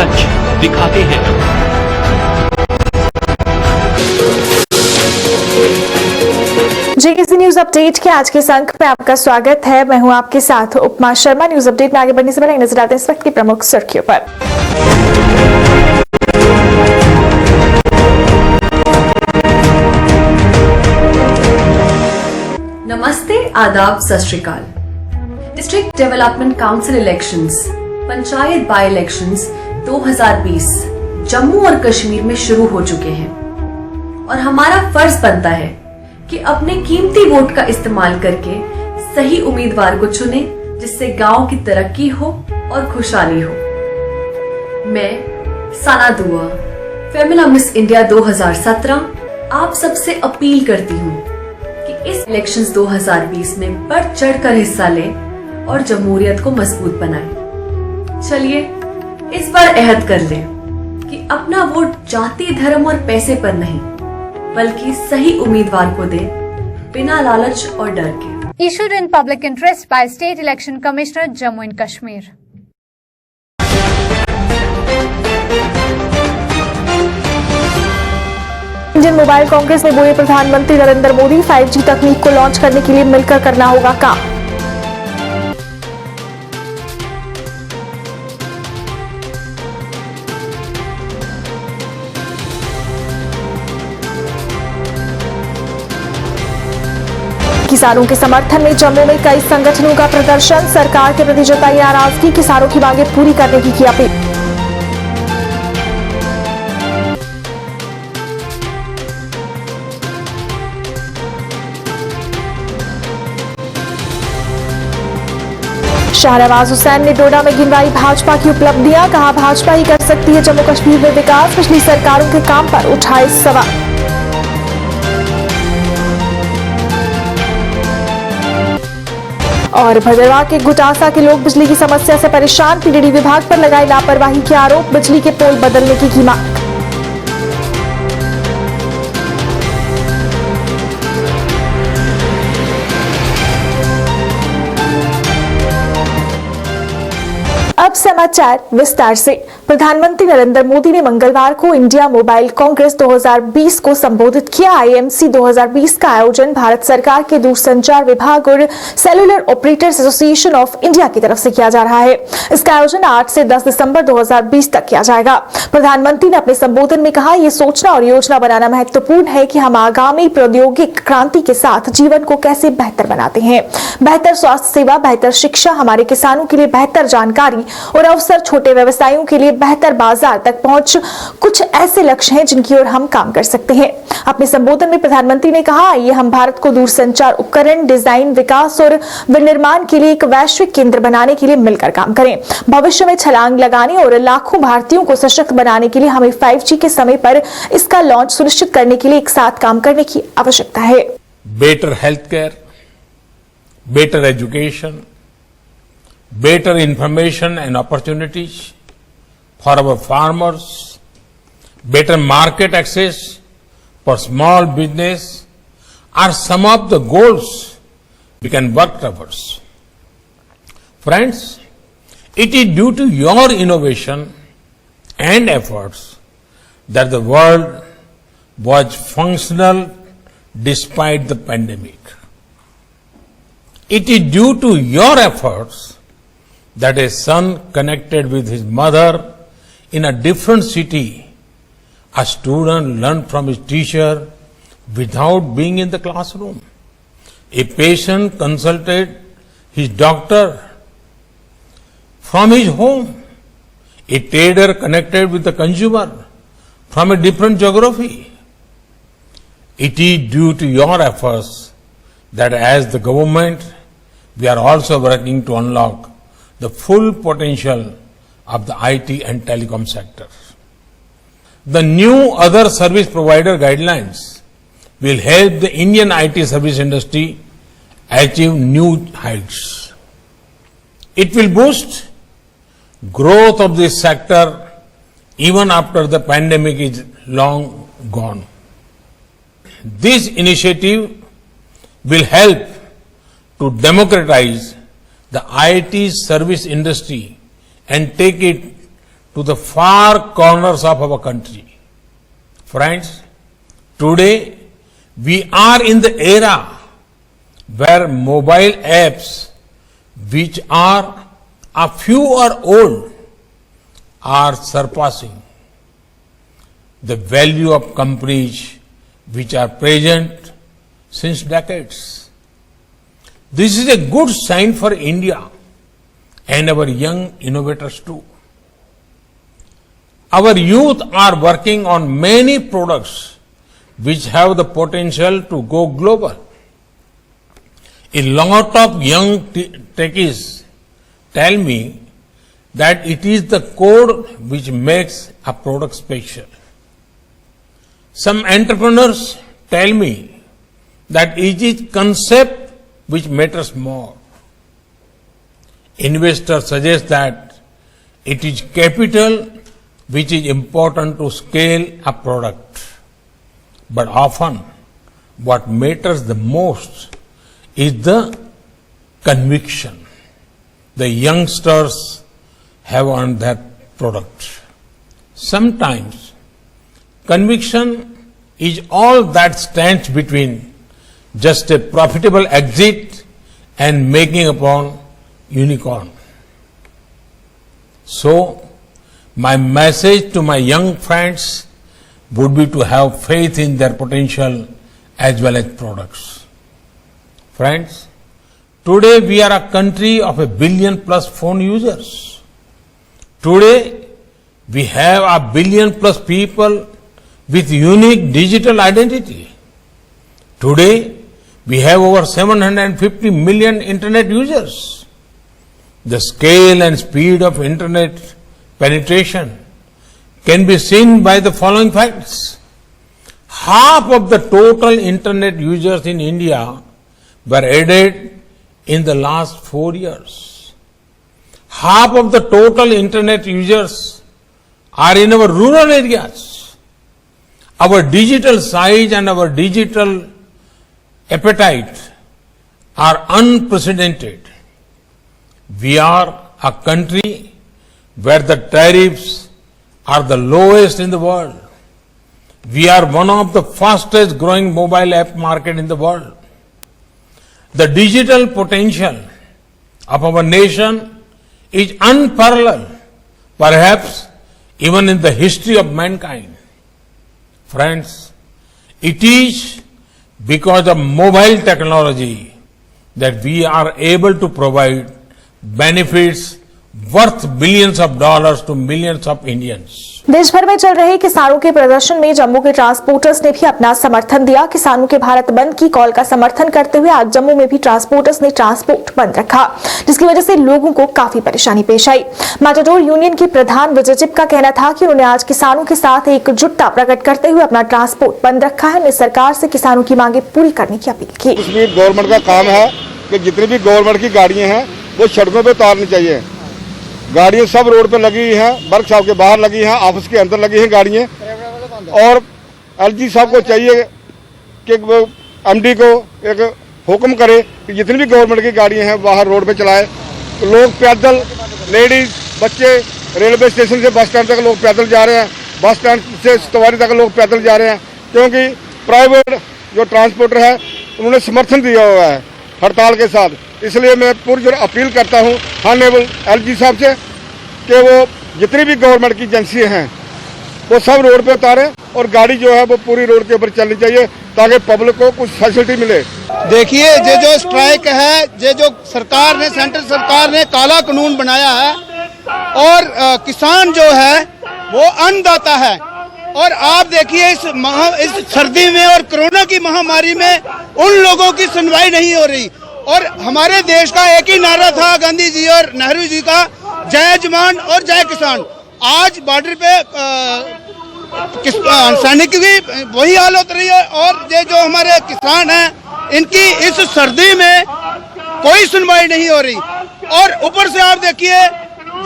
सच दिखाते हैं। JKC news update के आज के इस अंक में आपका स्वागत है। मैं हूं आपके साथ उपमा शर्मा। न्यूज अपडेट में आगे बढ़ने से पहले नजर डालते हैं इस वक्त की प्रमुख सुर्खियों पर। नमस्ते, आदाब, सत श्री अकाल। District development council elections, panchayat by elections 2020 Jammu और कश्मीर में शुरू हो चुके हैं और हमारा फर्ज बनता है कि अपने कीमती वोट का इस्तेमाल करके सही उम्मीदवार को चुने जिससे गांव की तरक्की हो और खुशहाली हो। मैं साना दुआ, फेमिना मिस इंडिया 2017 आप सबसे अपील करती हूँ कि इस इलेक्शंस 2020 में बढ़ चढ़कर हिस्सा लें और जमहूरियत को मजबूत बनाएं। चलिए इस बार अहद कर लें कि अपना वोट जाति, धर्म और पैसे पर नहीं बल्कि सही उम्मीदवार को दें, बिना लालच और डर के। Issued in public interest by State Election Commissioner, Jammu and Kashmir. Indian mobile Congress में बोले प्रधानमंत्री नरेंद्र मोदी, 5G तकनीक को लॉन्च करने के लिए मिलकर करना होगा काम। किसानों के समर्थन में जम्मू में कई संगठनों का प्रदर्शन, सरकार के प्रति जताई नाराजगी, किसानों की मांगे पूरी करने की अपील। शाहनवाज हुसैन ने डोडा में गिनवाई भाजपा की उपलब्धियां, कहा भाजपा ही कर सकती है जम्मू कश्मीर में विकास, पिछली सरकारों के काम पर उठाए सवाल। और भदरवा के गुटासा के लोग बिजली की समस्या से परेशान, पीडीडी विभाग पर लगाए लापरवाही के आरोप, बिजली के पोल बदलने की मांग। अब समाचार विस्तार से। प्रधानमंत्री नरेंद्र मोदी ने मंगलवार को इंडिया मोबाइल कांग्रेस 2020 को संबोधित किया। आईएमसी 2020 का आयोजन भारत सरकार के दूरसंचार विभाग और cellular operators association of India की तरफ से किया जा रहा है। इसका आयोजन 8 से 10 दिसंबर 2020 तक किया जाएगा। प्रधानमंत्री ने अपने संबोधन में कहा, यह सोचना और योजना बनाना महत्वपूर्ण है कि हम आगामी प्रौद्योगिक क्रांति के साथ जीवन को कैसे बेहतर बनाते हैं। बेहतर स्वास्थ्य सेवा, बेहतर शिक्षा, हमारे किसानों के लिए बेहतर जानकारी और अवसर, छोटे व्यवसायियों के लिए बेहतर बाजार तक पहुंच, कुछ ऐसे लक्ष्य हैं जिनकी ओर हम काम कर सकते हैं। अपने संबोधन में प्रधानमंत्री ने कहा, आइए हम भारत को दूरसंचार उपकरण डिजाइन, विकास और विनिर्माण के लिए एक वैश्विक केंद्र बनाने के लिए मिलकर काम करें। भविष्य में छलांग लगाने और लाखों भारतीयों को सशक्त बनाने के लिए हमें 5G के समय पर इसका लॉन्च सुनिश्चित करने के लिए एक साथ काम करने की आवश्यकता है। Better health care, better education, better information and opportunities for our farmers, better market access for small business are some of the goals we can work towards. Friends, it is due to your innovation and efforts that the world was functional despite the pandemic. It is due to your efforts that a son connected with his mother in a different city, a student learned from his teacher without being in the classroom. A patient consulted his doctor from his home. A trader connected with the consumer from a different geography. It is due to your efforts that as the government, we are also working to unlock the full potential of the IT and telecom sector. The new other service provider guidelines will help the Indian IT service industry achieve new heights. It will boost growth of this sector even after the pandemic is long gone. This initiative will help to democratize the IT service industry and take it to the far corners of our country. Friends, today we are in the era where mobile apps, which are a few or old, are surpassing the value of companies which are present since decades. This is a good sign for India and our young innovators too. Our youth are working on many products which have the potential to go global. A lot of young techies tell me that it is the code which makes a product special. Some entrepreneurs tell me that it is concept which matters more. Investors suggest that it is capital which is important to scale a product. But often what matters the most is the conviction the youngsters have on that product. Sometimes conviction is all that stands between just a profitable exit and making upon unicorn. So, my message to my young friends would be to have faith in their potential as well as products. Friends, today we are a country of 1 billion plus phone users. Today we have 1 billion plus people with unique digital identity. Today we have over 750 million internet users. The scale and speed of internet penetration can be seen by the following facts. Half of the total internet users in India were added in the last 4 years. Half of the total internet users are in our rural areas. Our digital size and our digital appetite are unprecedented. We are a country where the tariffs are the lowest in the world. We are one of the fastest growing mobile app market in the world. The digital potential of our nation is unparalleled, perhaps even in the history of mankind. Friends, it is because of mobile technology that we are able to provide benefits worth billions of dollars to millions of Indians. देश भर में चल रहे किसानों के प्रदर्शन में जम्मू के ट्रांसपोर्टर्स ने भी अपना समर्थन दिया। किसानों के भारत बंद की कॉल का समर्थन करते हुए आज जम्मू में भी ट्रांसपोर्टर्स ने ट्रांसपोर्ट बंद रखा, जिसकी वजह से लोगों को काफी परेशानी पेश आई। मैटाडोर यूनियन के प्रधान विजय चिप का कहना था कि उन्होंने आज किसानों के साथ एकजुटता प्रकट करते हुए अपना ट्रांसपोर्ट बंद रखा है। उन्होंने सरकार से किसानों की मांगे पूरी करने की अपील की। गवर्नमेंट का काम है कि जितनी भी गवर्नमेंट की गाड़ियां हैं वो सड़कों पे उतारनी चाहिए। गाड़ियां सब रोड पे लगी हुई हैं, वर्कशॉप के बाहर लगी हैं, ऑफिस के अंदर लगी हैं गाड़ियां। और एलजी साहब को चाहिए कि वो एमडी को एक हुक्म करे कि जितनी भी गवर्नमेंट की गाड़ियां हैं बाहर रोड पे चलाए। तो लोग पैदल, लेडीज, बच्चे रेलवे स्टेशन से बस स्टैंड तक लोग पैदल जा रहे हैं, बस स्टैंड से सवारी तक लोग पैदल जा रहे हैं, क्योंकि प्राइवेट जो ट्रांसपोर्टर है उन्होंने समर्थन दिया हुआ है हड़ताल के साथ। इसलिए मैं पुरजोर अपील करता हूं ऑनरेबल एलजी साहब से कि वो जितनी भी गवर्नमेंट की एजेंसी हैं वो सब रोड पे उतारें और गाड़ी जो है वो पूरी रोड के ऊपर चलनी चाहिए ताकि पब्लिक को कुछ फैसिलिटी मिले। देखिए, ये जो स्ट्राइक है, ये जो सरकार ने, सेंट्रल सरकार ने काला कानून बनाया है और किसान जो है वो अन्नदाता है। और आप देखिए इस सर्दी में और कोरोना की महामारी में उन लोगों की सुनवाई नहीं हो रही। और हमारे देश का एक ही नारा था गांधी जी और नेहरू जी का, जय जवान और जय किसान। आज बॉर्डर पे सैनिक की वही हालत रही है और ये जो हमारे किसान हैं इनकी इस सर्दी में कोई सुनवाई नहीं हो रही। और ऊपर से आप देखिए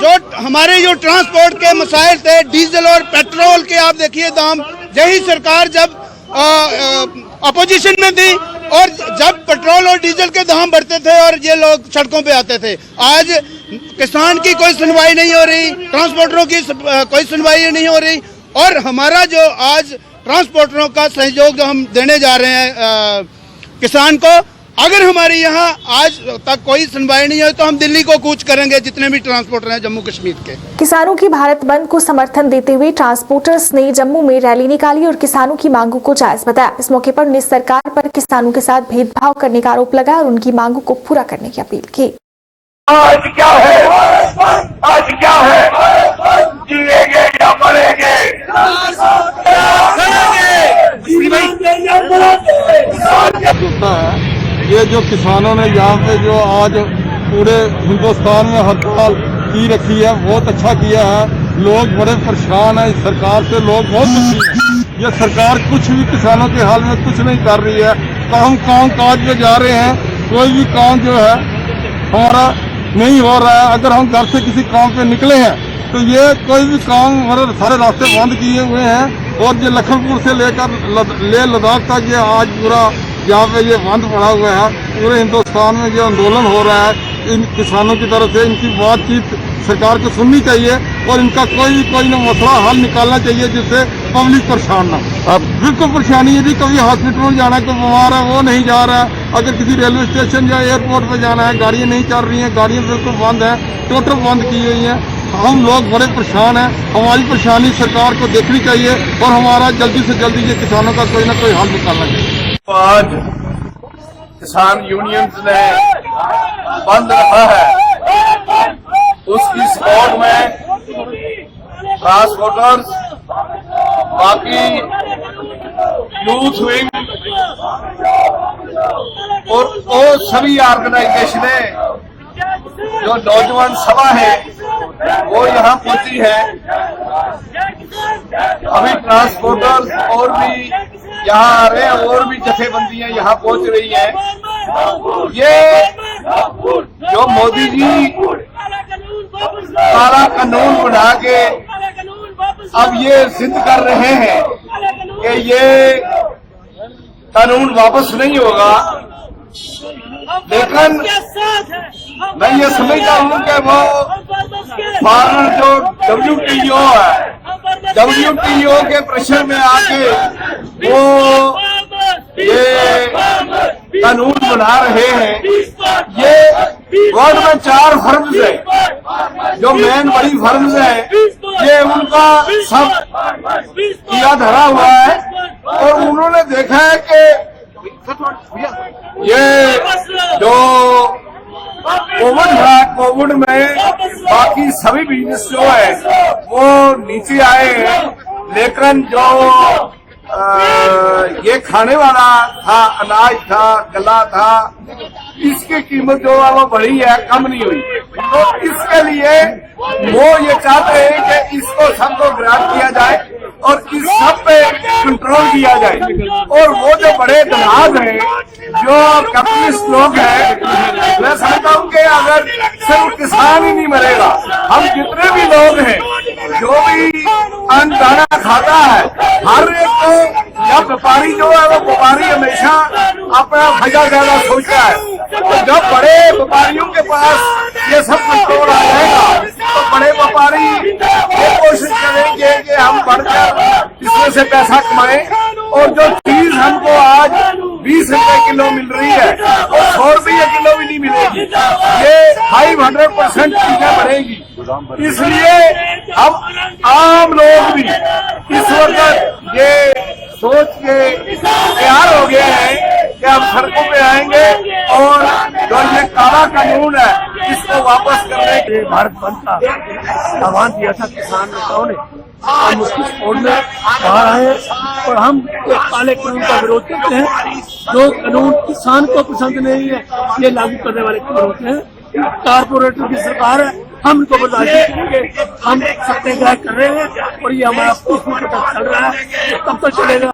जो हमारे जो ट्रांसपोर्ट के मसाइल थे, डीजल और पेट्रोल के आप देखिए दाम, यही सरकार जब अपोजिशन में थी और जब पेट्रोल और डीजल के दाम बढ़ते थे और ये लोग सड़कों पे आते थे। आज किसान की कोई सुनवाई नहीं हो रही, ट्रांसपोर्टरों की कोई सुनवाई नहीं हो रही। और हमारा जो आज ट्रांसपोर्टरों का सहयोग जो हम देने जा रहे हैं किसान को, अगर हमारी यहाँ आज तक कोई सुनवाई नहीं है तो हम दिल्ली को कूच करेंगे, जितने भी ट्रांसपोर्टर हैं जम्मू कश्मीर के। किसानों की भारत बंद को समर्थन देते हुए ट्रांसपोर्टर्स ने जम्मू में रैली निकाली और किसानों की मांगों को जायज बताया। इस मौके पर उन्होंने सरकार पर किसानों के साथ भेदभाव करने का आरोप लगाया और उनकी मांगों को पूरा करने की अपील की। आज क्या है, आज क्या है, जिएंगे या मरेंगे, ये जो किसानों ने यहाँ पे जो आज पूरे हिंदुस्तान में हड़ताल की रखी है, बहुत अच्छा किया है। लोग बड़े परेशान हैं, सरकार से लोग बहुत दुखी हैं। ये सरकार कुछ भी किसानों के हाल में कुछ नहीं कर रही है। काम काज पे जा रहे हैं, कोई भी काम जो है हमारा नहीं हो रहा है। अगर हम घर से किसी काम पे निकले हैं तो ये कोई भी काम, हमारे सारे रास्ते बंद किए हुए हैं। और ये लखनपुर से लेकर ले लद्दाख तक ये आज पूरा यहाँ पे ये बंद पड़ा हुआ है। पूरे हिंदुस्तान में ये आंदोलन हो रहा है इन किसानों की तरफ से। इनकी बातचीत सरकार को सुननी चाहिए और इनका कोई ना मसला हल निकालना चाहिए जिससे पब्लिक परेशान ना। अब बिल्कुल परेशानी, यदि कभी हॉस्पिटल में जाना है, कोई बीमार है वो नहीं जा रहा है। अगर किसी रेलवे स्टेशन या एयरपोर्ट पर जाना है, गाड़ियाँ नहीं चल रही हैं, गाड़ियाँ बिल्कुल बंद हैं, टोटल बंद की हुई हैं। हम लोग बड़े परेशान हैं। हमारी परेशानी सरकार को देखनी चाहिए और हमारा जल्दी से जल्दी ये किसानों का कोई ना कोई हल निकालना चाहिए। आज किसान यूनियंस ने बंद रखा है, उसकी सपोर्ट में ट्रांसपोर्टर्स, बाकी यूथ विंग और वो सभी ऑर्गेनाइजेशनें, जो नौजवान सभा है वो यहाँ पहुंची है। अभी ट्रांसपोर्टर्स और भी यहाँ आ रहे हैं, और भी जथेबंदियां यहाँ पहुंच रही हैं। ये जो मोदी जी काला कानून बना के अब ये सिद्ध कर रहे हैं कि ये कानून वापस नहीं होगा, लेकिन मैं ये समझता हूँ कि वो फॉरेन जो WTO है, WTO के प्रेशर में आके वो ये कानून बना रहे हैं। ये वर्ल्ड में 4 फर्म्स है, जो मेन बड़ी फर्म्स है, ये उनका सब किया धरा हुआ है। और उन्होंने देखा है कि ये जो कोविड था, कोविड में बाकी सभी बिजनेस जो है वो नीचे आए हैं, लेकिन जो ये खाने वाला था, अनाज था, गला था, इसकी कीमत जो है वो बढ़ी है, कम नहीं हुई। तो इसके लिए वो ये चाहते हैं कि इसको सबको ग्रांट किया जाए और इस सब पे कंट्रोल किया जाए। और वो जो बड़े दलाल हैं, जो कैपिटलिस्ट लोग हैं, मैं समझता हूँ कि अगर सिर्फ किसान ही नहीं मरेगा, हम जितने भी लोग हैं, जो भी अन्न दाना खाता है, हर एक को, जब व्यापारी जो है वो व्यापारी हमेशा अपना फायदा ज्यादा सोचता है। तो जब बड़े व्यापारियों के पास ये सब कंट्रोल आ जाएगा तो बड़े व्यापारी ये कोशिश करेंगे कि हम बढ़कर इसमें से पैसा कमाएं। और जो चीज हमको आज 20 रुपए किलो मिल रही है वो 100 रुपये किलो भी नहीं मिलेगी, ये 500% चीजें बढ़ेगी। इसलिए अब आम लोग भी इस वक्त ये सोच के तैयार हो गए हैं कि हम सड़कों पे आएंगे और जो ये काला कानून है इसको वापस करने के लिए भारत बंद का आह्वान दिया था किसान नेताओं ने। हम उसकी सपोर्ट में बाहर आए और हम एक काले कानून का विरोध करते हैं। जो कानून किसान को पसंद नहीं है, ये लागू करने वाले कानून होते हैं। कारपोरेटर की सरकार है, हम इनको बर्दाश्त नहीं करेंगे। हम सत्याग्रह कर रहे हैं और ये हमारा प्रोटेस्ट चल रहा है, तब तक चलेगा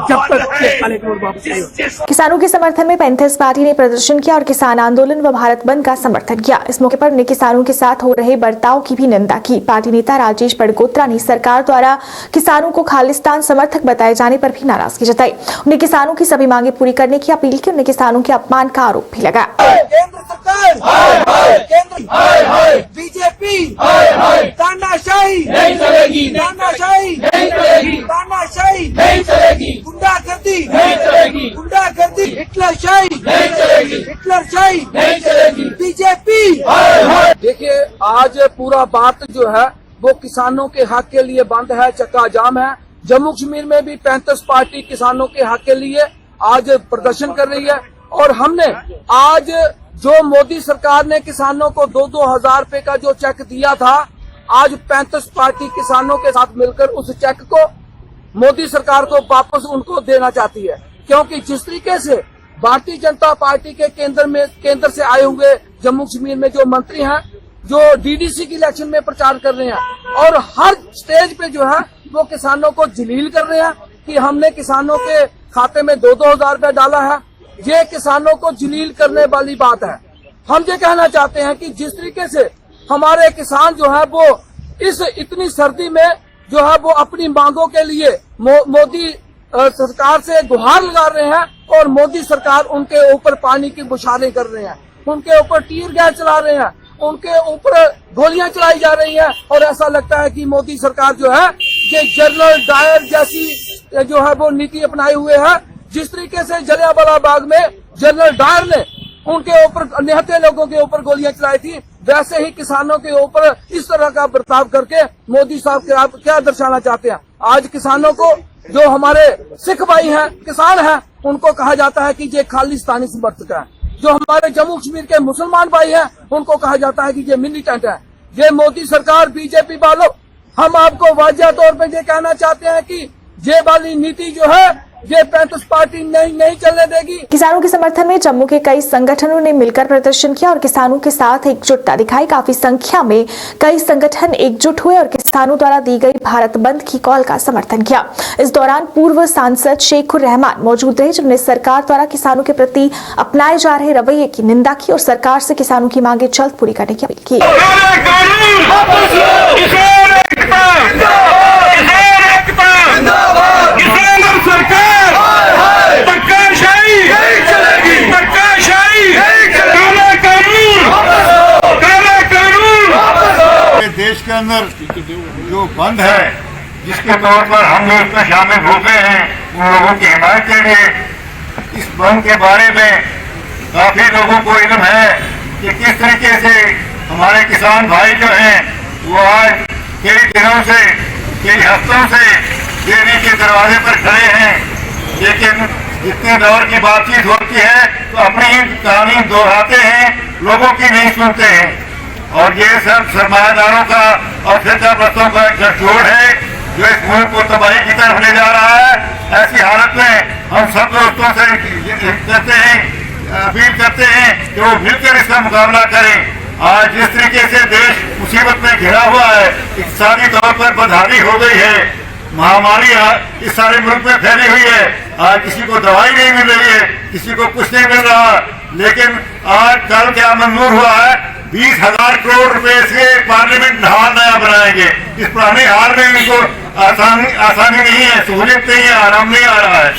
जब तक ये काले कानून वापस नहीं होते। किसानों के समर्थन में पैंथर्स पार्टी ने प्रदर्शन किया और किसान आंदोलन व भारत बंद का समर्थन किया। इस मौके पर उन्होंने किसानों के साथ हो रहे बर्ताव की भी निंदा की। पार्टी नेता राजेश बड़गोत्रा ने सरकार द्वारा किसानों को खालिस्तान समर्थक बताए जाने पर भी नाराजगी जताई। उन्हें किसानों की सभी मांगे पूरी करने की अपील की। उन्हें किसानों के अपमान का आरोप भी लगाया। केंद्र सरकार, बीजेपी, तानाशाही नहीं चलेगी, तानाशाही नहीं चलेगी, तानाशाही नहीं चलेगी, गुंडागर्दी नहीं चलेगी, गुंडागर्दी, हिटलरशाही नहीं चलेगी, हिटलरशाही नहीं चलेगी, बीजेपी। देखिए, आज पूरा बात जो है वो किसानों के हक के लिए बंद है, चक्का जाम है। जम्मू कश्मीर में भी पैंथर्स पार्टी किसानों के हक के लिए आज प्रदर्शन कर रही है और हमने आज जो मोदी सरकार ने किसानों को 2-2 हजार रुपए का जो चेक दिया था, आज पैंथर्स पार्टी किसानों के साथ मिलकर उस चेक को मोदी सरकार को वापस उनको देना चाहती है। क्योंकि जिस तरीके से भारतीय जनता पार्टी के केंद्र से आए हुए जम्मू कश्मीर में जो मंत्री हैं, जो डीडीसी की इलेक्शन में प्रचार कर रहे हैं और हर स्टेज पे जो है वो किसानों को जलील कर रहे हैं कि हमने किसानों के खाते में 2-2 हजार रुपया डाला है, ये किसानों को जलील करने वाली बात है। हम ये कहना चाहते हैं कि जिस तरीके से हमारे किसान जो है वो इस इतनी सर्दी में जो है वो अपनी मांगों के लिए मोदी सरकार से गुहार लगा रहे हैं और मोदी सरकार उनके ऊपर पानी की बौछारें कर रहे हैं, उनके ऊपर टीयर गैस चला रहे हैं, उनके ऊपर गोलियां चलाई जा रही हैं और ऐसा लगता है कि मोदी सरकार जो है ये जनरल डायर जैसी जो है वो नीति अपनाए हुए है। जिस तरीके से जलियांवाला बाग में जनरल डायर ने उनके ऊपर निहत्थे लोगों के ऊपर गोलियां चलाई थी, वैसे ही किसानों के ऊपर इस तरह का बर्ताव करके मोदी साहब क्या दर्शाना चाहते हैं। आज किसानों को जो हमारे सिख भाई हैं, किसान हैं, उनको कहा जाता है कि ये खालिस्तानी समर्थक है। जो हमारे जम्मू कश्मीर के मुसलमान भाई हैं, उनको कहा जाता है कि ये मिलिटेंट है। ये मोदी सरकार, बीजेपी वालों, हम आपको वाजिया तौर पर ये कहना चाहते हैं कि ये वाली नीति जो है ये पैंथर्स पार्टी नहीं चलने देगी। किसानों के समर्थन में जम्मू के कई संगठनों ने मिलकर प्रदर्शन किया और किसानों के साथ एकजुटता दिखाई। काफी संख्या में कई संगठन एकजुट हुए और किसानों द्वारा दी गई भारत बंद की कॉल का समर्थन किया। इस दौरान पूर्व सांसद शेखुर रहमान मौजूद रहे, जिन्होंने सरकार द्वारा किसानों के प्रति अपनाए जा रहे रवैये की निंदा की और सरकार से किसानों की मांगे जल्द पूरी करने की अपील की। देश के अंदर जो बंद है, जिसके तौर पर हम लोग इसमें शामिल हो गए हैं, उन लोगों की हिमायत के लिए इस बंद के बारे में काफी लोगों को इल्म है कि किस तरीके से हमारे किसान भाई जो हैं वो आज कई दिनों से, कई हफ्तों से देने के दरवाजे पर खड़े हैं। लेकिन जितने दौर की बातचीत होती है तो अपनी ही कहानी दोहराते हैं, लोगों की नहीं सुनते हैं। और ये सब सरमायादारों का और फिरकापरस्तों का एक गठजोड़ है जो इस मुल्क को तबाही की तरफ ले जा रहा है। ऐसी हालत में हम सब दोस्तों से कहते हैं, अपील करते हैं कि वो मिलकर इसका मुकाबला करें। आज जिस तरीके से देश मुसीबत में घिरा हुआ है, इक़्तिसादी तौर पर बदहाली हो गई है, महामारी इस सारे मुल्क में फैली हुई है। आज किसी को दवाई नहीं मिल रही है, किसी को कुछ नहीं मिल रहा। लेकिन आज कल क्या मंजूर हुआ है, 20,000 करोड़ रुपए से पार्लियामेंट हाल नया बनाएंगे। इस पुराने हाल में इनको आसानी नहीं है, सहूलियत नहीं है, आराम नहीं आ रहा है।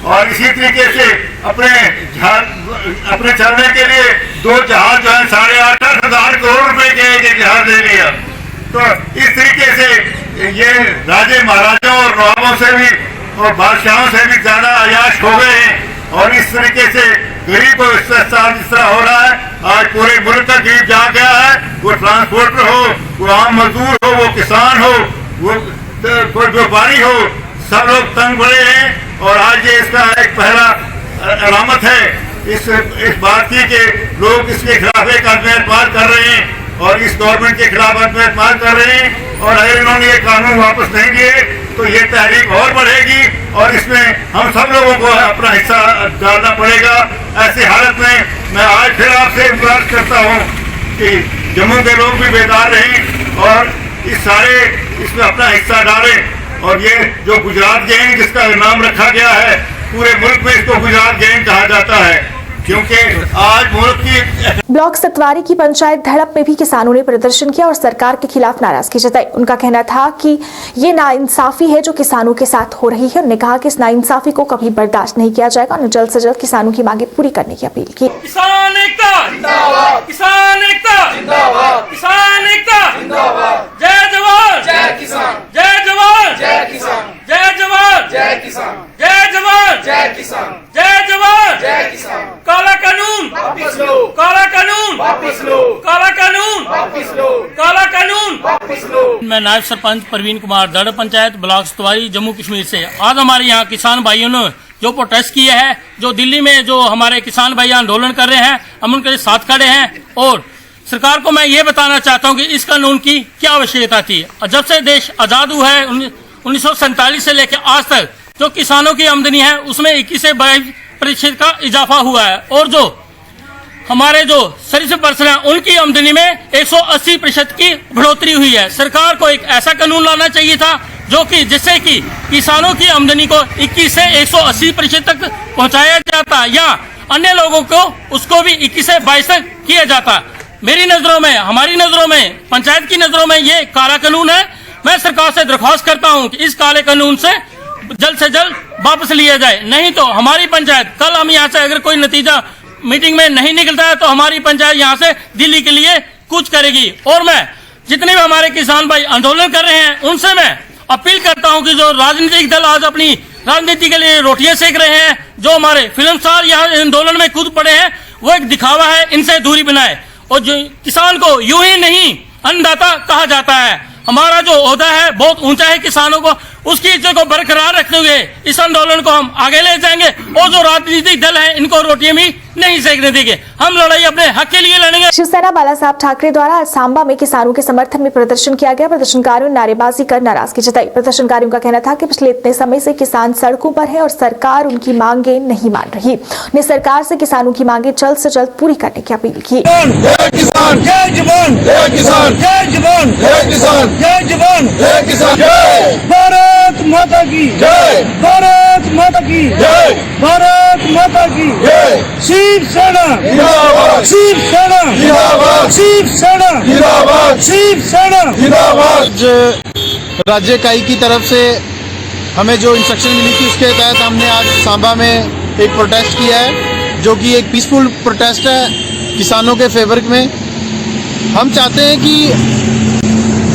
और इसी तरीके से अपने चलने के लिए 2 जहाज जो है 8,500 करोड़ रुपए के एक जहाज ले लिया। तो इस तरीके से ये राजे महाराजाओं और नवाबों से भी और बादशाहों से भी ज्यादा अयाश हो गए हैं। और इस तरीके से गरीब को इस तरह हो रहा है। आज पूरे मुल्क का गरीब जहाँ गया है, वो ट्रांसपोर्टर हो, वो आम मजदूर हो, वो किसान हो, वो कोई व्यापारी हो, सब लोग तंग पड़े हैं। और आज ये इसका एक पहला अलामत है इस बात की कि लोग इसके खिलाफ एक अज़्म एतमाद कर रहे हैं और इस गवर्नमेंट के खिलाफ अज़्म एतमाद कर रहे हैं। और अगर इन्होंने ये कानून वापस नहीं लिए तो ये तहरीक और बढ़ेगी और इसमें हम सब लोगों को अपना हिस्सा डालना पड़ेगा। ऐसी हालत में मैं आज फिर आपसे गुजारिश करता हूँ कि जम्मू के लोग भी बेदार रहें और इसमें अपना हिस्सा डालें। और ये जो गुजरात गैंग जिसका नाम रखा गया है, पूरे मुल्क में इसको गुजरात गैंग कहा जाता है, क्योंकि आज मुल्क की ब्लॉक सतवारी की पंचायत धड़प में भी किसानों ने प्रदर्शन किया और सरकार के खिलाफ नाराजगी जताई। उनका कहना था कि ये नाइंसाफी है जो किसानों के साथ हो रही है। उन्होंने कहा कि इस नाइंसाफी को कभी बर्दाश्त नहीं किया जाएगा और जल्द से जल्द किसानों की मांगे पूरी करने की अपील की। किसान एकता जिंदाबाद, किसान एकता जिंदाबाद, किसान एकता जिंदाबाद। जय जवान जय किसान, जय जवान जय किसान, जय जवान जय किसान, जय जवान जय किसान, जय जवान जय किसान। काला कानून वापस लो, काला कानून वापस लो, काला कानून वापस लो, काला कानून वापस लो। मैं नायब सरपंच परवीन कुमार दड़ पंचायत ब्लॉक सतवारी जम्मू कश्मीर से। आज हमारे यहाँ किसान भाइयों ने जो प्रोटेस्ट किए हैं, जो दिल्ली में जो हमारे किसान भाई आंदोलन कर रहे हैं, हम उनके साथ खड़े हैं। और सरकार को मैं ये बताना चाहता हूँ कि इस कानून की क्या आवश्यकता थी। जब से देश आजाद हुआ है 1947 से लेकर आज तक जो किसानों की आमदनी है उसमें 21 से 22% का इजाफा हुआ है और जो हमारे जो सरीसृप पर्सन है उनकी आमदनी में 180% की बढ़ोतरी हुई है। सरकार को एक ऐसा कानून लाना चाहिए था जो कि जिससे कि किसानों की आमदनी को 21 से 180% तक पहुंचाया जाता या अन्य लोगों को उसको भी 21 से 22 तक किया जाता। मेरी नजरों में, हमारी नजरों में, पंचायत की नजरों में ये काला कानून है। मैं सरकार से दरख्वास्त करता हूं कि इस काले कानून से जल्द वापस लिया जाए, नहीं तो हमारी पंचायत कल हम यहाँ से अगर कोई नतीजा मीटिंग में नहीं निकलता है तो हमारी पंचायत यहाँ से दिल्ली के लिए कूच करेगी। और मैं जितने भी हमारे किसान भाई आंदोलन कर रहे हैं उनसे मैं अपील करता हूँ कि जो राजनीतिक दल आज अपनी राजनीति के लिए रोटियां सेक रहे हैं, जो हमारे फिल्म स्टार यहाँ आंदोलन में कूद पड़े हैं, वो एक दिखावा है, इनसे दूरी बनाए। और जो किसान को यूं ही नहीं अन्नदाता कहा जाता है। हमारा जो ओहदा है बहुत ऊंचा है किसानों को, उसकी इज्जत को बरकरार रखते हुए इस आंदोलन को हम आगे ले जाएंगे। और जो राजनीतिक दल है इनको रोटियां भी नहीं सेकने देंगे। हम लड़ाई अपने हक के लिए लड़ेंगे। शिवसेना बाला साहब ठाकरे द्वारा आज सांबा में किसानों के समर्थन में प्रदर्शन किया गया। प्रदर्शनकारियों ने नारेबाजी कर नाराजगी जताई। प्रदर्शनकारियों का कहना था कि पिछले इतने समय से किसान सड़कों पर है और सरकार उनकी मांगे नहीं मान रही। उन्हें सरकार से किसानों की मांगे जल्द से जल्द पूरी करने की अपील की। जय किसान, जय जवान, जय किसान, जय जवान, जय किसान, जय जवान, जय किसान, जय भारत माता की जय, भारत माता की जय, भारत माता की जय। शिवसेना जिंदाबाद, शिवसेना जिंदाबाद, शिवसेना जिंदाबाद, शिवसेना जिंदाबाद। राज्य इकाई की तरफ से हमें जो इंस्ट्रक्शन मिली थी उसके तहत हमने आज सांबा में एक प्रोटेस्ट किया है, जो कि एक पीसफुल प्रोटेस्ट है किसानों के फेवर में। हम चाहते हैं कि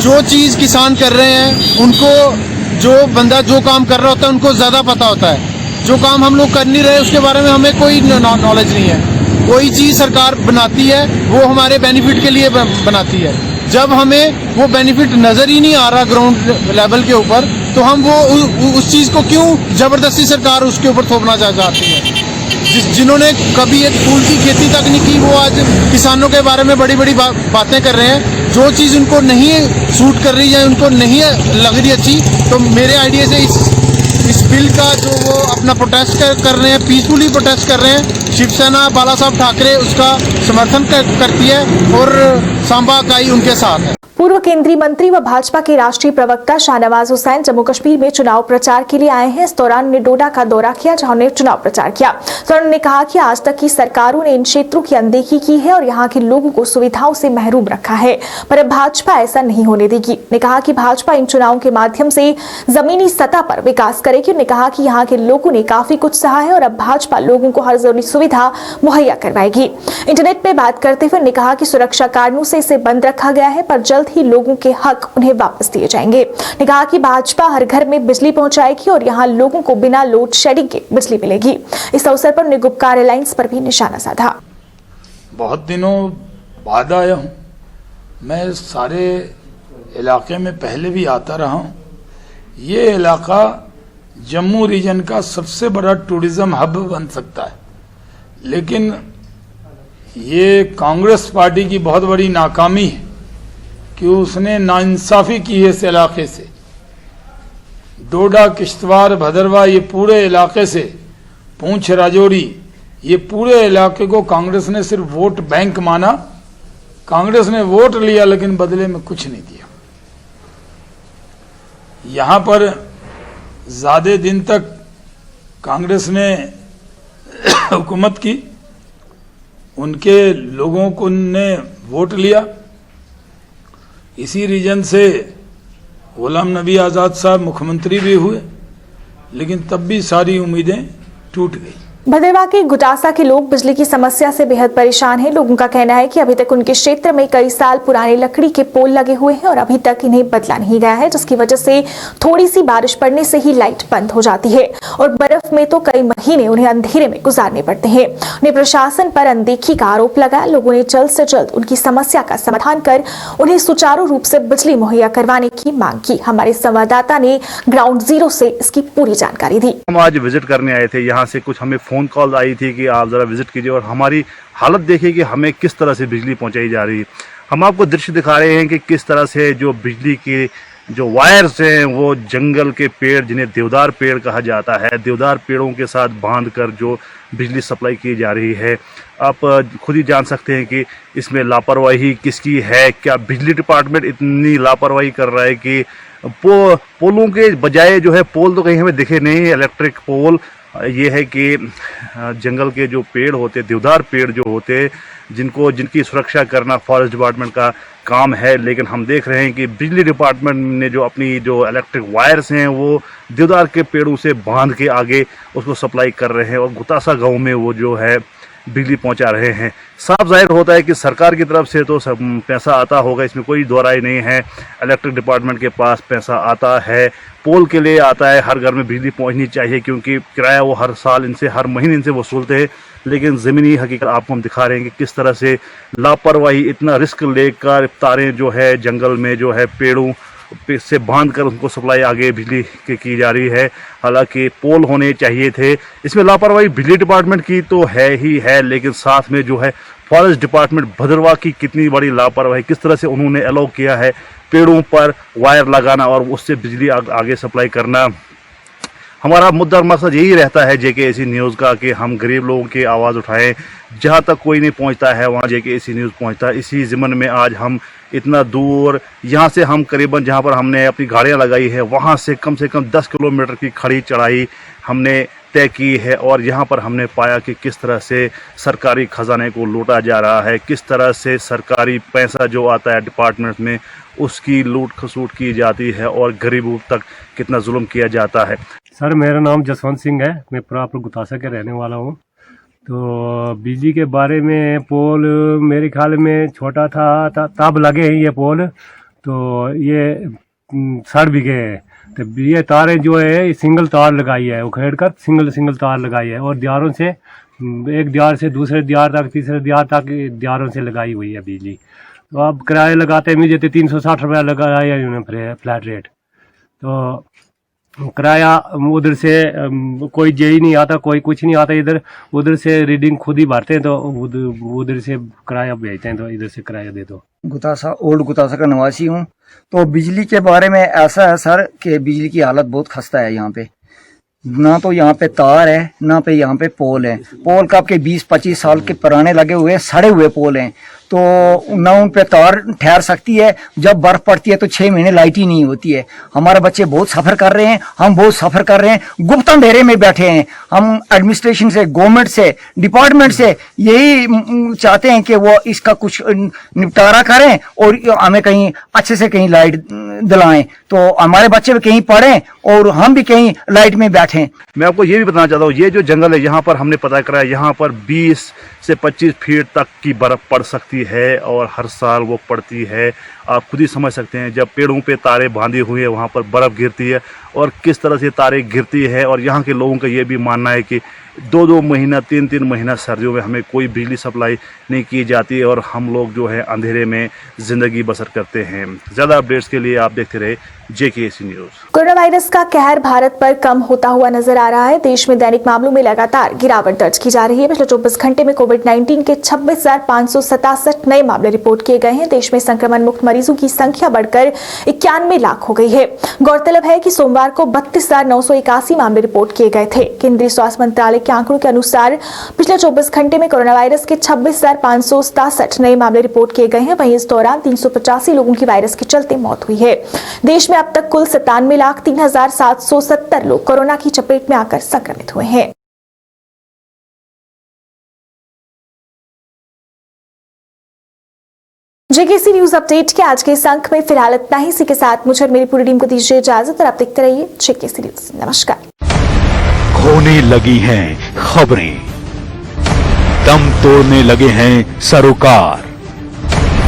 जो चीज़ किसान कर रहे हैं उनको, जो बंदा जो काम कर रहा होता है उनको ज़्यादा पता होता है। जो काम हम लोग कर नहीं रहे उसके बारे में हमें कोई नॉलेज नहीं है। कोई चीज़ सरकार बनाती है वो हमारे बेनिफिट के लिए बनाती है। जब हमें वो बेनिफिट नज़र ही नहीं आ रहा ग्राउंड लेवल के ऊपर, तो हम वो उस चीज़ को क्यों ज़बरदस्ती सरकार उसके ऊपर थोपना चाहती है। जिन्होंने कभी एक फूल की खेती तक नहीं की, वो आज किसानों के बारे में बड़ी बड़ी बातें कर रहे हैं। जो चीज़ उनको नहीं सूट कर रही है, उनको नहीं लग रही अच्छी, तो मेरे आइडिया से इस बिल का जो वो अपना प्रोटेस्ट कर रहे हैं, पीसफुली प्रोटेस्ट कर रहे हैं, शिवसेना बाला साहब ठाकरे उसका समर्थन करती है और सांबा इकाई उनके साथ है। पूर्व केंद्रीय मंत्री व भाजपा के राष्ट्रीय प्रवक्ता शाहनवाज हुसैन जम्मू कश्मीर में चुनाव प्रचार के लिए आए हैं। इस दौरान उन्होंने डोडा का दौरा किया जहां उन्होंने चुनाव प्रचार किया। तो उन्होंने कहा कि आज तक की सरकारों ने इन क्षेत्रों की अनदेखी की है और यहाँ के लोगों को सुविधाओं से महरूम रखा है, पर अब भाजपा ऐसा नहीं होने देगी। उन्होंने कहा कि भाजपा इन चुनावों के माध्यम से जमीनी सतह पर विकास करेगी। उन्होंने कहा कि यहाँ के लोगों ने काफी कुछ सहा है और अब भाजपा लोगों को हर जरूरी सुविधा मुहैया करवाएगी। इंटरनेट पर बात करते हुए उन्होंने कहा कि सुरक्षा कारणों से इसे बंद रखा गया है, पर जल्द ही लोगों के हक उन्हें वापस दिए जाएंगे। उन्होंने कहा कि भाजपा हर घर में बिजली पहुंचाएगी और यहां लोगों को बिना लोड शेडिंग के बिजली मिलेगी। इस अवसर पर उन्होंने गुपकार एयरलाइंस पर भी निशाना साधा। बहुत दिनों बाद आया हूं मैं, सारे इलाके में पहले भी आता रहा हूं। ये इलाका जम्मू रीजन का सबसे बड़ा टूरिज्म हब बन सकता है, लेकिन ये कांग्रेस पार्टी की बहुत बड़ी नाकामी है कि उसने नाइंसाफी की है इस इलाके से। डोडा, किश्तवाड़, भदरवा, ये पूरे इलाके से, पूंछ, राजौरी, ये पूरे इलाके को कांग्रेस ने सिर्फ वोट बैंक माना। कांग्रेस ने वोट लिया लेकिन बदले में कुछ नहीं दिया। यहां पर ज्यादा दिन तक कांग्रेस ने हुकूमत की, उनके लोगों को ने वोट लिया। इसी रीजन से गुलाम नबी आजाद साहब मुख्यमंत्री भी हुए, लेकिन तब भी सारी उम्मीदें टूट गई। भदरवा के गुटासा के लोग बिजली की समस्या से बेहद परेशान हैं। लोगों का कहना है कि अभी तक उनके क्षेत्र में कई साल पुराने लकड़ी के पोल लगे हुए हैं और अभी तक इन्हें बदला नहीं गया है, जिसकी वजह से थोड़ी सी बारिश पड़ने से ही लाइट बंद हो जाती है और बर्फ में तो कई महीने उन्हें अंधेरे में गुजारने पड़ते हैं। उन्हें प्रशासन पर अनदेखी का आरोप लगा। लोगों ने जल्द से जल्द उनकी समस्या का समाधान कर उन्हें सुचारू रूप से बिजली मुहैया करवाने की मांग की। हमारे संवाददाता ने ग्राउंड जीरो से इसकी पूरी जानकारी दी। हम आज विजिट करने आए थे, यहाँ से कुछ हमें फोन कॉल आई थी कि आप जरा विजिट कीजिए और हमारी हालत देखिए कि हमें किस तरह से बिजली पहुंचाई जा रही है। हम आपको दृश्य दिखा रहे हैं कि किस तरह से जो बिजली के जो वायर्स हैं वो जंगल के पेड़, जिन्हें देवदार पेड़ कहा जाता है, देवदार पेड़ों के साथ बांधकर जो बिजली सप्लाई की जा रही है। आप खुद ही जान सकते हैं कि इसमें लापरवाही किसकी है। क्या बिजली डिपार्टमेंट इतनी लापरवाही कर रहा है कि पोलों के बजाय जो है, पोल तो कहीं हमें दिखे नहीं, इलेक्ट्रिक पोल। ये है कि जंगल के जो पेड़ होते, देवदार पेड़ जो होते, जिनकी सुरक्षा करना फॉरेस्ट डिपार्टमेंट का काम है, लेकिन हम देख रहे हैं कि बिजली डिपार्टमेंट ने जो अपनी जो इलेक्ट्रिक वायर्स हैं वो देवदार के पेड़ों से बांध के आगे उसको सप्लाई कर रहे हैं और गुतासा गांव में वो जो है बिजली पहुंचा रहे हैं। साफ जाहिर होता है कि सरकार की तरफ से तो सब पैसा आता होगा, इसमें कोई दो राय नहीं है। इलेक्ट्रिक डिपार्टमेंट के पास पैसा आता है, पोल के लिए आता है, हर घर में बिजली पहुंचनी चाहिए क्योंकि किराया वो हर साल इनसे, हर महीने इनसे वसूलते हैं। लेकिन ज़मीनी हकीकत आपको हम दिखा रहे हैं कि किस तरह से लापरवाही, इतना रिस्क लेकर तारें जो है जंगल में जो है पेड़ों से बांध कर उनको सप्लाई आगे बिजली की जा रही है। हालांकि पोल होने चाहिए थे। इसमें लापरवाही बिजली डिपार्टमेंट की तो है ही है, लेकिन साथ में जो है फॉरेस्ट डिपार्टमेंट भदरवा की कितनी बड़ी लापरवाही, किस तरह से उन्होंने अलाउ किया है पेड़ों पर वायर लगाना और उससे बिजली आगे सप्लाई करना। हमारा मुद्दा और मकसद यही रहता है JKAC न्यूज़ का कि हम गरीब लोगों की आवाज़ उठाएं। जहां तक कोई नहीं पहुंचता है वहां JKAC न्यूज़ पहुंचता है। इसी ज़िम्मन में आज हम इतना दूर, यहाँ से हम करीबन जहां पर हमने अपनी गाड़ियां लगाई है वहां से कम 10 किलोमीटर की खड़ी चढ़ाई हमने तय की है और यहाँ पर हमने पाया कि किस तरह से सरकारी खजाने को लूटा जा रहा है, किस तरह से सरकारी पैसा जो आता है डिपार्टमेंट में उसकी लूट खसूट की जाती है और गरीबों तक कितना जुल्म किया जाता है। सर, मेरा नाम जसवंत सिंह है, मैं प्रॉपर गुतासा के रहने वाला हूँ। तो बिजली के बारे में पोल मेरे ख्याल में छोटा था तब लगे हैं ये पोल, तो ये सड़ भी गए हैं। तो ये तारें जो है सिंगल तार लगाई है, उखेड़ कर सिंगल तार लगाई है और दियारों से, एक दियार से दूसरे दियार तक, तीसरे दियार तक दियारों से लगाई हुई है बिजली। तो अब किराए लगाते मुझे 360 रुपया लगाया है उन्होंने फ्लैट रेट। तो किराया उधर से कोई जेई नहीं आता, कोई कुछ नहीं आता, इधर उधर से रीडिंग खुद ही भरते हैं, तो उधर से किराया भेजते हैं, तो इधर से किराया दे दो। गुतासा, ओल्ड गुतासा का निवासी हूँ। तो बिजली के बारे में ऐसा है सर कि बिजली की हालत बहुत खस्ता है यहाँ पे। ना तो यहाँ पे तार है, ना पे यहाँ पे पोल है। पोल कब के 20-25 साल के पुराने लगे हुए, सड़े हुए पोल हैं, तो ना उन पे तार ठहर सकती है। जब बर्फ पड़ती है तो 6 महीने लाइट ही नहीं होती है। हमारे बच्चे बहुत सफर कर रहे हैं, हम बहुत सफर कर रहे हैं, गुप्त अंधेरे में बैठे हैं। हम एडमिनिस्ट्रेशन से, गवर्नमेंट से, डिपार्टमेंट से यही चाहते हैं कि वो इसका कुछ निपटारा करें और हमें कहीं अच्छे से कहीं लाइट दिलाएं, तो हमारे बच्चे भी कहीं पढ़ें और हम भी कहीं लाइट में बैठें। मैं आपको ये भी बताना चाहता हूँ, ये जो जंगल है यहाँ पर हमने पता करा है, यहाँ पर 20 से 25 फीट तक की बर्फ पड़ सकती है और हर साल वो पड़ती है। आप खुद ही समझ सकते हैं, जब पेड़ों पे तारे बांधी हुई है वहाँ पर बर्फ गिरती है और किस तरह से तारे गिरती है। और यहाँ के लोगों का ये भी मानना है कि 2-2 महीना, 3-3 महीना सर्दियों में हमें कोई बिजली सप्लाई नहीं की जाती है और हम लोग जो है अंधेरे में ज़िंदगी बसर करते हैं। ज़्यादा अपडेट्स के लिए आप देखते रहे JKAC न्यूज़। कोरोना वायरस का कहर भारत पर कम होता हुआ नजर आ रहा है। देश में दैनिक मामलों में लगातार गिरावट दर्ज की जा रही है। पिछले 24 घंटे में कोविड-19 के 26,567 नए मामले रिपोर्ट किए गए हैं। देश में संक्रमण मुक्त मरीजों की संख्या बढ़कर 91 लाख हो गई है। गौरतलब है कि सोमवार मंगलवार को 32,981 मामले रिपोर्ट किए गए थे। केंद्रीय स्वास्थ्य मंत्रालय के आंकड़ों के अनुसार पिछले 24 घंटे में कोरोना वायरस के 26,567 नए मामले रिपोर्ट किए गए हैं। वहीं इस दौरान 385 लोगों की वायरस के चलते मौत हुई है। देश में अब तक कुल 97,03,770 लोग कोरोना की चपेट में आकर संक्रमित हुए हैं। जेकेसी न्यूज अपडेट के आज के इस अंक में फिलहाल इतना ही। इसी के साथ मुझे और मेरी पूरी टीम को दीजिए इजाजत और आप देखते रहिए जेकेसी न्यूज। नमस्कार। खोने लगी हैं खबरें, दम तोड़ने लगे हैं सरोकार,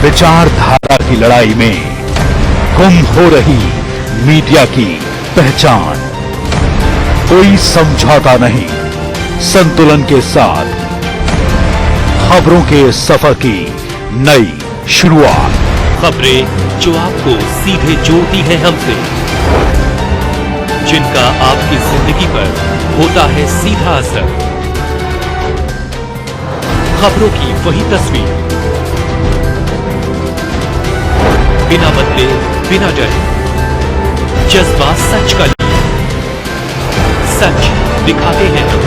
विचारधारा की लड़ाई में गुम हो रही मीडिया की पहचान। कोई समझौता नहीं, संतुलन के साथ खबरों के सफर की नई शुरुआत। खबरें जो आपको सीधे जोड़ती हैं हमसे, जिनका आपकी जिंदगी पर होता है सीधा असर। खबरों की वही तस्वीर, बिना बदले बिना डरे, जज्बा सच का लिए, सच दिखाते हैं हम।